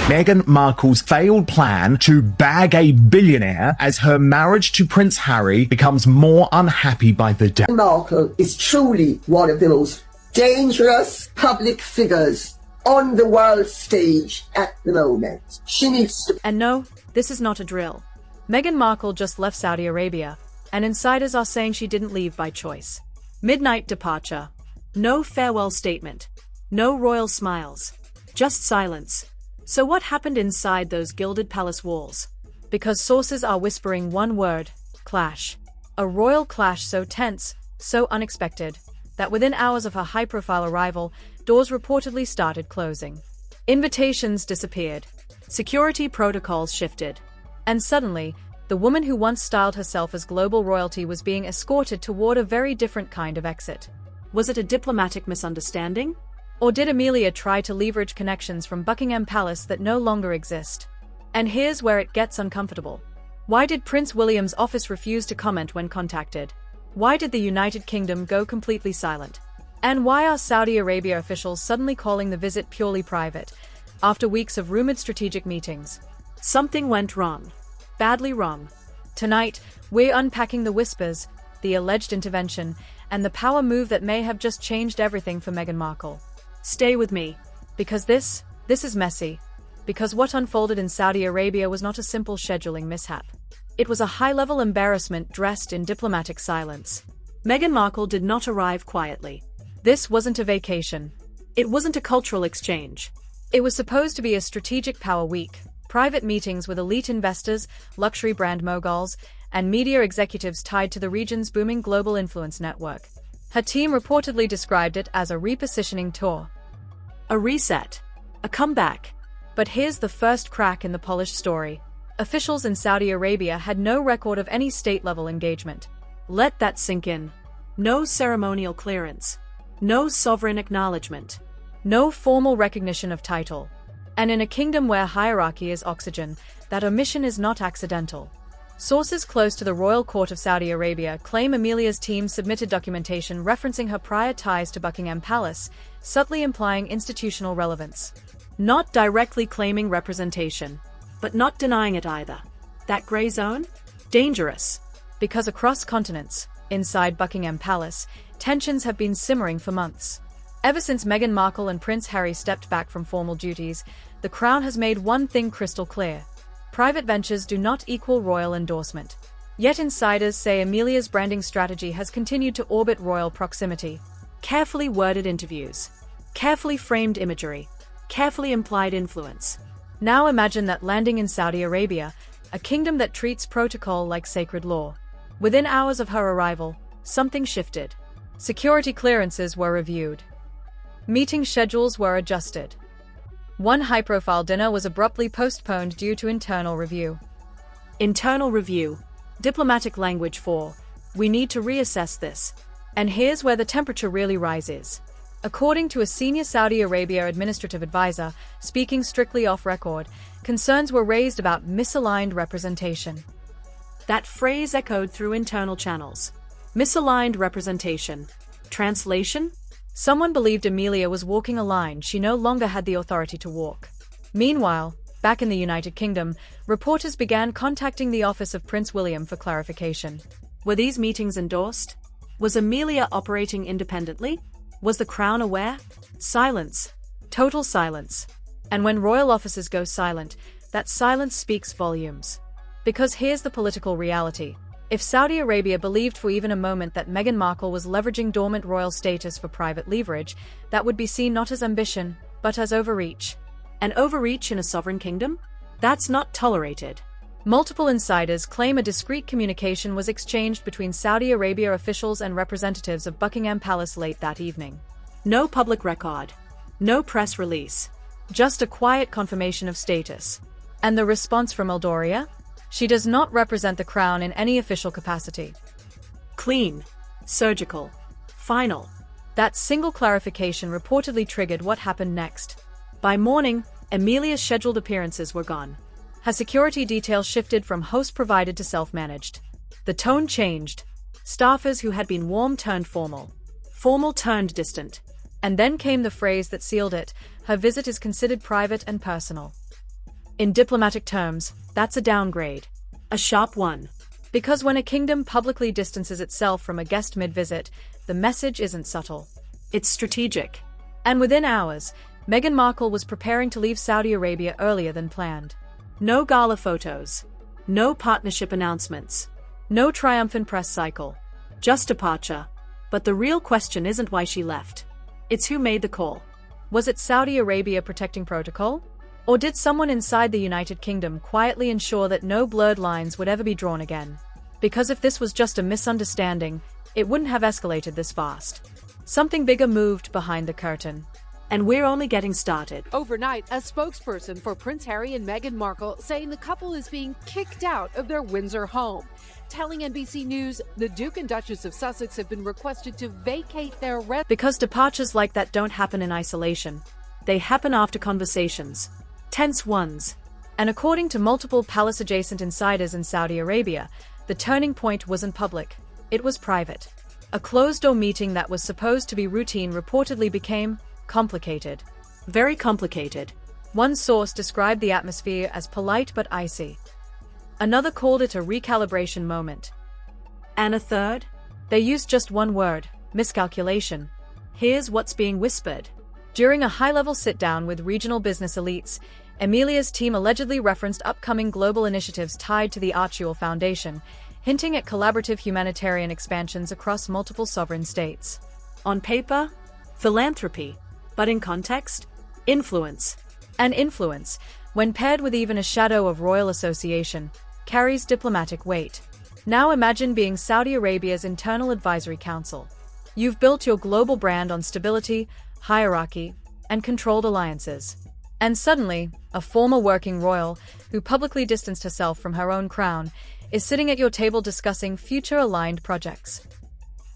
Meghan Markle's failed plan to bag a billionaire as her marriage to Prince Harry becomes more unhappy by the day. Meghan Markle is truly one of the most dangerous public figures on the world stage at the moment. She needs to... And no, this is not a drill. Meghan Markle just left Saudi Arabia, and insiders are saying she didn't leave by choice. Midnight departure. No farewell statement. No royal smiles. Just silence. So what happened inside those gilded palace walls? Because sources are whispering one word: clash. A royal clash so tense, so unexpected, that within hours of her high-profile arrival, doors reportedly started closing. Invitations disappeared. Security protocols shifted. And suddenly, the woman who once styled herself as global royalty was being escorted toward a very different kind of exit. Was it a diplomatic misunderstanding? Or did Amelia try to leverage connections from Buckingham Palace that no longer exist? And here's where it gets uncomfortable. Why did Prince William's office refuse to comment when contacted? Why did the United Kingdom go completely silent? And why are Saudi Arabia officials suddenly calling the visit purely private, after weeks of rumored strategic meetings? Something went wrong. Badly wrong. Tonight, we're unpacking the whispers, the alleged intervention, and the power move that may have just changed everything for Meghan Markle. Stay with me, because this is messy. Because what unfolded in Saudi Arabia was not a simple scheduling mishap. It was a high-level embarrassment dressed in diplomatic silence. Meghan Markle did not arrive quietly. This wasn't a vacation. It wasn't a cultural exchange. It was supposed to be a strategic power week, private meetings with elite investors, luxury brand moguls, and media executives tied to the region's booming global influence network. Her team reportedly described it as a repositioning tour. A reset. A comeback. But here's the first crack in the polished story. Officials in Saudi Arabia had no record of any state-level engagement. Let that sink in. No ceremonial clearance. No sovereign acknowledgement. No formal recognition of title. And in a kingdom where hierarchy is oxygen, that omission is not accidental. Sources close to the royal court of Saudi Arabia claim Amelia's team submitted documentation referencing her prior ties to Buckingham Palace, subtly implying institutional relevance. Not directly claiming representation, but not denying it either. That gray zone? Dangerous. Because across continents, inside Buckingham Palace, tensions have been simmering for months. Ever since Meghan Markle and Prince Harry stepped back from formal duties, the Crown has made one thing crystal clear. Private ventures do not equal royal endorsement. Yet insiders say Amelia's branding strategy has continued to orbit royal proximity. Carefully worded interviews. Carefully framed imagery. Carefully implied influence. Now imagine that landing in Saudi Arabia, a kingdom that treats protocol like sacred law. Within hours of her arrival, something shifted. Security clearances were reviewed. Meeting schedules were adjusted. One high-profile dinner was abruptly postponed due to internal review. Internal review. Diplomatic language for, we need to reassess this. And here's where the temperature really rises. According to a senior Saudi Arabia administrative advisor, speaking strictly off record, concerns were raised about misaligned representation. That phrase echoed through internal channels. Misaligned representation. Translation? Someone believed Amelia was walking a line she no longer had the authority to walk. Meanwhile, back in the United Kingdom, reporters began contacting the office of Prince William for clarification. Were these meetings endorsed? Was Amelia operating independently? Was the Crown aware? Silence. Total silence. And when royal officers go silent, that silence speaks volumes. Because here's the political reality. If Saudi Arabia believed for even a moment that Meghan Markle was leveraging dormant royal status for private leverage, that would be seen not as ambition, but as overreach. An overreach in a sovereign kingdom? That's not tolerated. Multiple insiders claim a discreet communication was exchanged between Saudi Arabia officials and representatives of Buckingham Palace late that evening. No public record. No press release. Just a quiet confirmation of status. And the response from Eldoria? She does not represent the Crown in any official capacity. Clean. Surgical. Final. That single clarification reportedly triggered what happened next. By morning, Amelia's scheduled appearances were gone. Her security detail shifted from host-provided to self-managed. The tone changed. Staffers who had been warm turned formal. Formal turned distant. And then came the phrase that sealed it: her visit is considered private and personal. In diplomatic terms, that's a downgrade. A sharp one. Because when a kingdom publicly distances itself from a guest mid-visit, the message isn't subtle. It's strategic. And within hours, Meghan Markle was preparing to leave Saudi Arabia earlier than planned. No gala photos. No partnership announcements. No triumphant press cycle. Just departure. But the real question isn't why she left. It's who made the call. Was it Saudi Arabia protecting protocol? Or did someone inside the United Kingdom quietly ensure that no blurred lines would ever be drawn again? Because if this was just a misunderstanding, it wouldn't have escalated this fast. Something bigger moved behind the curtain. And we're only getting started. Overnight, a spokesperson for Prince Harry and Meghan Markle saying the couple is being kicked out of their Windsor home. Telling NBC News, the Duke and Duchess of Sussex have been requested to vacate their Because departures like that don't happen in isolation. They happen after conversations. Tense ones. And according to multiple palace-adjacent insiders in Saudi Arabia, the turning point wasn't public. It was private. A closed-door meeting that was supposed to be routine reportedly became complicated. Very complicated. One source described the atmosphere as polite but icy. Another called it a recalibration moment. And a third? They used just one word: miscalculation. Here's what's being whispered. During a high-level sit-down with regional business elites, Emilia's team allegedly referenced upcoming global initiatives tied to the Archewell Foundation, hinting at collaborative humanitarian expansions across multiple sovereign states. On paper, philanthropy. But in context, influence. And influence, when paired with even a shadow of royal association, carries diplomatic weight. Now imagine being Saudi Arabia's internal advisory council. You've built your global brand on stability, hierarchy, and controlled alliances. And suddenly, a former working royal, who publicly distanced herself from her own crown, is sitting at your table discussing future-aligned projects.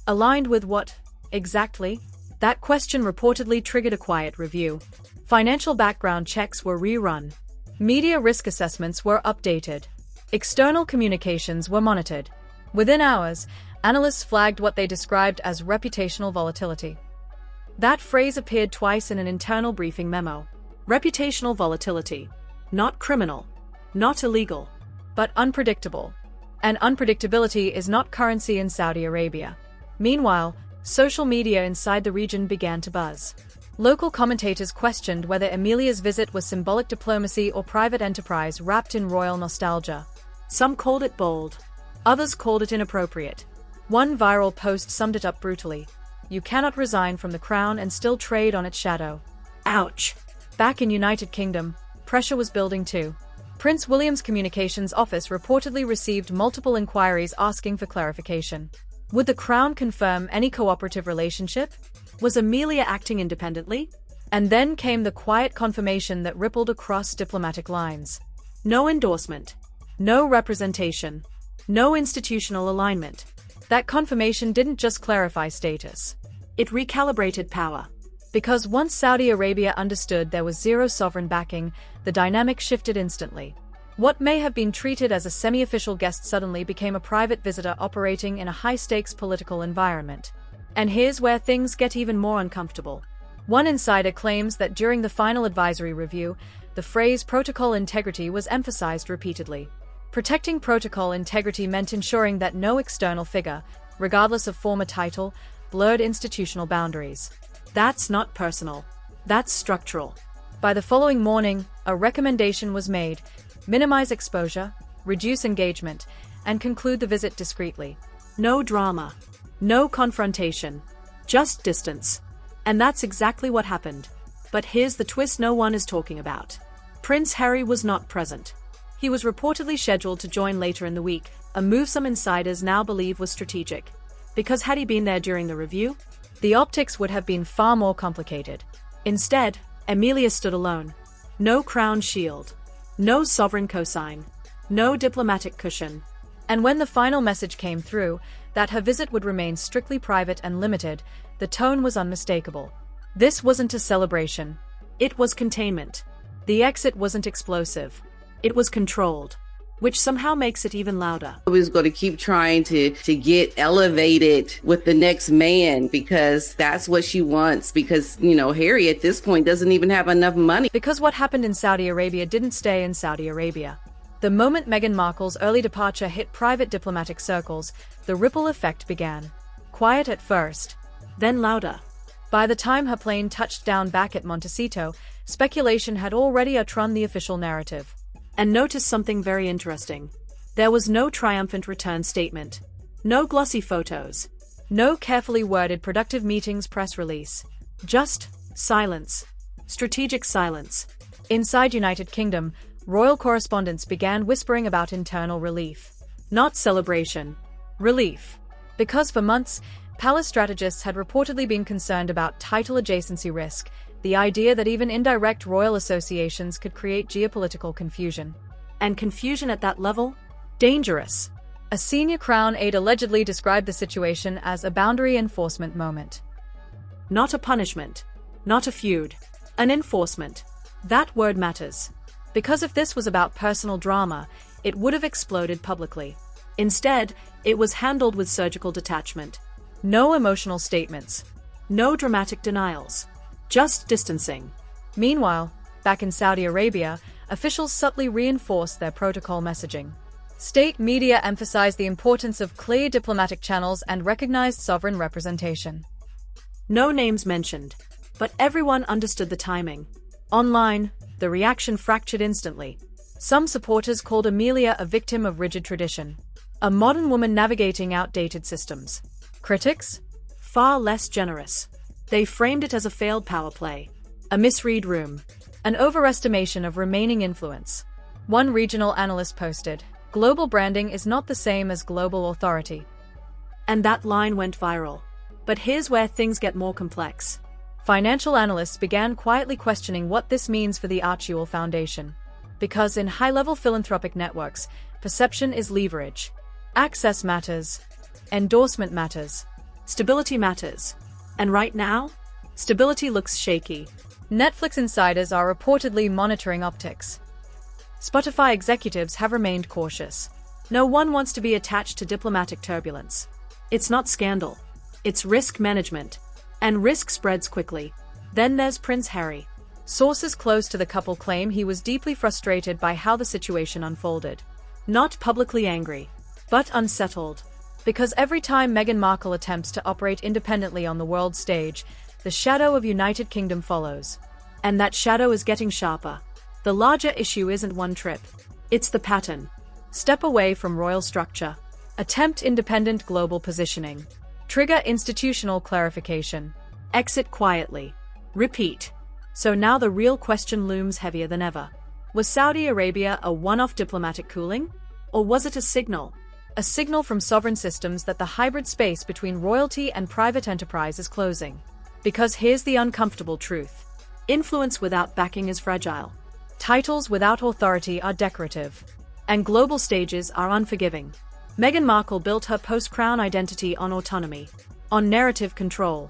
Aligned with what, exactly? That question reportedly triggered a quiet review. Financial background checks were rerun. Media risk assessments were updated. External communications were monitored. Within hours, analysts flagged what they described as reputational volatility. That phrase appeared twice in an internal briefing memo. Reputational volatility. Not criminal. Not illegal. But unpredictable. And unpredictability is not currency in Saudi Arabia. Meanwhile, social media inside the region began to buzz. Local commentators questioned whether Emilia's visit was symbolic diplomacy or private enterprise wrapped in royal nostalgia. Some called it bold. Others called it inappropriate. One viral post summed it up brutally. You cannot resign from the crown and still trade on its shadow. Ouch. Back in United Kingdom, pressure was building too. Prince William's communications office reportedly received multiple inquiries asking for clarification. Would the crown confirm any cooperative relationship? Was Emilia acting independently? And then came the quiet confirmation that rippled across diplomatic lines. No endorsement. No representation. No institutional alignment. That confirmation didn't just clarify status. It recalibrated power. Because once Saudi Arabia understood there was zero sovereign backing, the dynamic shifted instantly. What may have been treated as a semi-official guest suddenly became a private visitor operating in a high-stakes political environment. And here's where things get even more uncomfortable. One insider claims that during the final advisory review, the phrase protocol integrity was emphasized repeatedly. Protecting protocol integrity meant ensuring that no external figure, regardless of form or title, blurred institutional boundaries. That's not personal. That's structural. By the following morning, a recommendation was made: minimize exposure, reduce engagement, and conclude the visit discreetly. No drama. No confrontation. Just distance. And that's exactly what happened. But here's the twist no one is talking about. Prince Harry was not present. He was reportedly scheduled to join later in the week, a move some insiders now believe was strategic. Because had he been there during the review, the optics would have been far more complicated. Instead, Emilia stood alone. No crown shield. No sovereign cosign. No diplomatic cushion. And when the final message came through, that her visit would remain strictly private and limited, the tone was unmistakable. This wasn't a celebration. It was containment. The exit wasn't explosive. It was controlled. which somehow makes it even louder. He's going to keep trying to get elevated with the next man because that's what she wants. Because, Harry at this point doesn't even have enough money. Because what happened in Saudi Arabia didn't stay in Saudi Arabia. The moment Meghan Markle's early departure hit private diplomatic circles, the ripple effect began. Quiet at first, then louder. By the time her plane touched down back at Montecito, speculation had already outrun the official narrative. And notice something very interesting. There was no triumphant return statement. No glossy photos. No carefully worded productive meetings press release. Just silence. Strategic silence. Inside United Kingdom, royal correspondents began whispering about internal relief. Not celebration. Relief. Because for months, palace strategists had reportedly been concerned about title adjacency risk, the idea that even indirect royal associations could create geopolitical confusion. And confusion at that level? Dangerous. A senior Crown aide allegedly described the situation as a boundary enforcement moment. Not a punishment. Not a feud. An enforcement. That word matters. Because if this was about personal drama, it would have exploded publicly. Instead, it was handled with surgical detachment. No emotional statements. No dramatic denials. Just distancing. Meanwhile, back in Saudi Arabia, officials subtly reinforced their protocol messaging. State media emphasized the importance of clear diplomatic channels and recognized sovereign representation. No names mentioned, but everyone understood the timing. Online, the reaction fractured instantly. Some supporters called Amelia a victim of rigid tradition, a modern woman navigating outdated systems. Critics? Far less generous. They framed it as a failed power play, a misread room, an overestimation of remaining influence. One regional analyst posted, "Global branding is not the same as global authority." And that line went viral. But here's where things get more complex. Financial analysts began quietly questioning what this means for the Archewell Foundation. Because in high-level philanthropic networks, perception is leverage. Access matters. Endorsement matters. Stability matters. And right now, stability looks shaky. Netflix insiders are reportedly monitoring optics. Spotify executives have remained cautious. No one wants to be attached to diplomatic turbulence. It's not scandal. It's risk management. And risk spreads quickly. Then there's Prince Harry. Sources close to the couple claim he was deeply frustrated by how the situation unfolded. Not publicly angry, but unsettled. Because every time Meghan Markle attempts to operate independently on the world stage, the shadow of United Kingdom follows. And that shadow is getting sharper. The larger issue isn't one trip. It's the pattern. Step away from royal structure. Attempt independent global positioning. Trigger institutional clarification. Exit quietly. Repeat. So now the real question looms heavier than ever. Was Saudi Arabia a one-off diplomatic cooling? Or was it a signal? A signal from sovereign systems that the hybrid space between royalty and private enterprise is closing. Because here's the uncomfortable truth. Influence without backing is fragile. Titles without authority are decorative. And global stages are unforgiving. Meghan Markle built her post-crown identity on autonomy, on narrative control,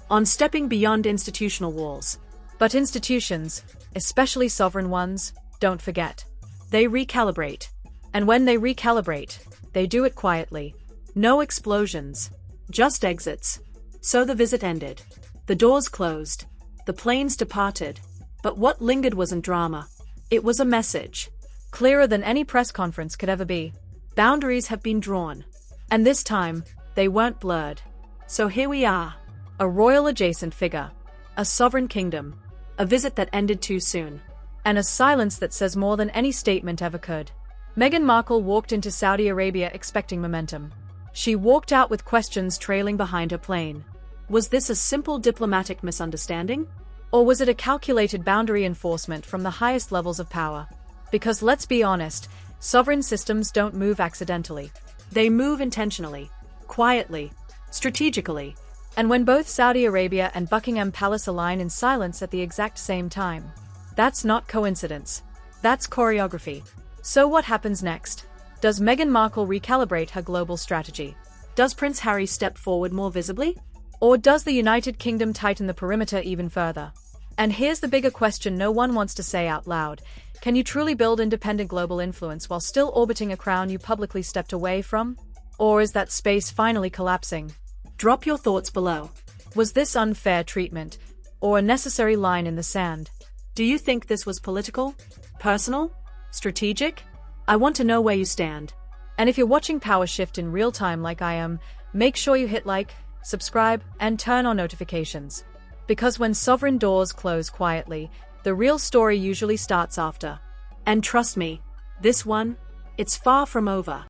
on stepping beyond institutional walls. But institutions, especially sovereign ones, don't forget. They recalibrate. And when they recalibrate, they do it quietly. No explosions. Just exits. So the visit ended. The doors closed. The planes departed. But what lingered wasn't drama. It was a message. Clearer than any press conference could ever be. Boundaries have been drawn. And this time, they weren't blurred. So here we are. A royal adjacent figure. A sovereign kingdom. A visit that ended too soon. And a silence that says more than any statement ever could. Meghan Markle walked into Saudi Arabia expecting momentum. She walked out with questions trailing behind her plane. Was this a simple diplomatic misunderstanding? Or was it a calculated boundary enforcement from the highest levels of power? Because let's be honest, sovereign systems don't move accidentally. They move intentionally, quietly, strategically. And when both Saudi Arabia and Buckingham Palace align in silence at the exact same time, that's not coincidence. That's choreography. So what happens next? Does Meghan Markle recalibrate her global strategy? Does Prince Harry step forward more visibly? Or does the United Kingdom tighten the perimeter even further? And here's the bigger question no one wants to say out loud. Can you truly build independent global influence while still orbiting a crown you publicly stepped away from? Or is that space finally collapsing? Drop your thoughts below. Was this unfair treatment, or a necessary line in the sand? Do you think this was political? Personal? Strategic? I want to know where you stand. And if you're watching Power Shift in real time like I am, make sure you hit like, subscribe, and turn on notifications. Because when sovereign doors close quietly, the real story usually starts after. And trust me, this one, it's far from over.